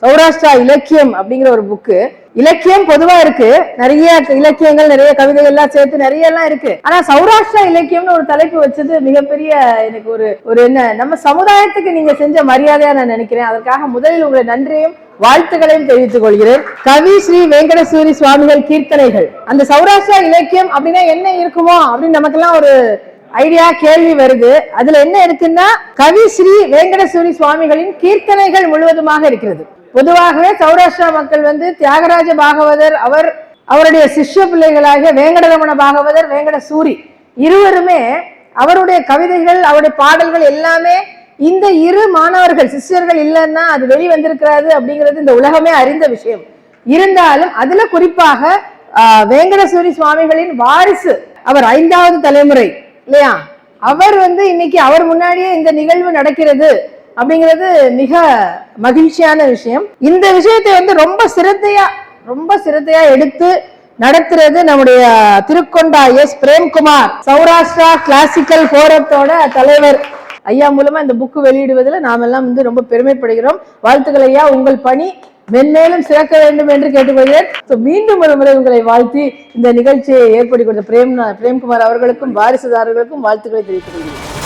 சௌராஷ்டிரா இலக்கியம் அப்படிங்கிற ஒரு புக்கு. இலக்கியம் பொதுவா இருக்கு, நிறைய இலக்கியங்கள், நிறைய கவிதைகள் எல்லாம் சேர்த்து நிறைய எல்லாம் இருக்கு. ஆனா சௌராஷ்டிரா இலக்கியம்னு ஒரு தலைப்பு வச்சது மிகப்பெரிய எனக்கு ஒரு என்ன நம்ம சமுதாயத்துக்கு நீங்க செஞ்ச மரியாதையா நான் நினைக்கிறேன். அதற்காக முதலில் உங்களை நன்றியும் வாழ்த்துக்களையும் தெரிவித்துக் கொள்கிறேன். கவி ஸ்ரீ வெங்கடசூரி சுவாமிகள் கீர்த்தனைகள், அந்த சௌராஷ்டிரா இலக்கியம் அப்படின்னா என்ன இருக்குமோ அப்படின்னு நமக்கெல்லாம் ஒரு ஐடியா கேள்வி வருது. அதுல என்ன இருக்குன்னா கவி ஸ்ரீ வெங்கடசூரி சுவாமிகளின் கீர்த்தனைகள் முழுவதுமாக இருக்கிறது. பொதுவாகவே சௌராஷ்டிரா மக்கள் தியாகராஜ பாகவதர் அவருடைய சிஷ்ய பிள்ளைகளாகிய வேங்கடரமண பாகவதர், வேங்கடசூரி இருவருமே அவருடைய கவிதைகள், அவருடைய பாடல்கள் எல்லாமே இந்த இரு மாணவர்கள் சிஷ்யர்கள் இல்லைன்னா அது வெளிவந்திருக்கிறாரு அப்படிங்கிறது இந்த உலகமே அறிந்த விஷயம். இருந்தாலும் அதுல குறிப்பாக வேங்கடசூரி சுவாமிகளின் வாரிசு, அவர் 5வது தலைமுறை இல்லையா, அவர் இன்னைக்கு அவர் முன்னாடியே இந்த நிகழ்வு நடக்கிறது அப்படிங்கிறது மிக மகிழ்ச்சியான விஷயம். இந்த விஷயத்தை ரொம்ப சிரத்தையா எடுத்து நடத்துறது நம்முடைய திருக்கொண்டா எஸ் பிரேம்குமார், சௌராஷ்டிரா கிளாசிக்கல் போரத்தோட தலைவர். ஐயா மூலமா இந்த புக்கு வெளியிடுவதில் நாம் எல்லாம் ரொம்ப பெருமைப்படுகிறோம். வாழ்த்துக்கள் ஐயா, உங்கள் பணி மென்மேலும் சிறக்க வேண்டும் என்று கேட்டுக்கொள்கிறேன். மீண்டும் ஒரு முறை உங்களை வாழ்த்தி இந்த நிகழ்ச்சியை ஏற்படுத்தி கொடுத்த பிரேம்குமார் அவர்களுக்கும் வாரிசுதாரர்களுக்கும் வாழ்த்துக்களை தெரிவித்துக் கொள்கிறேன்.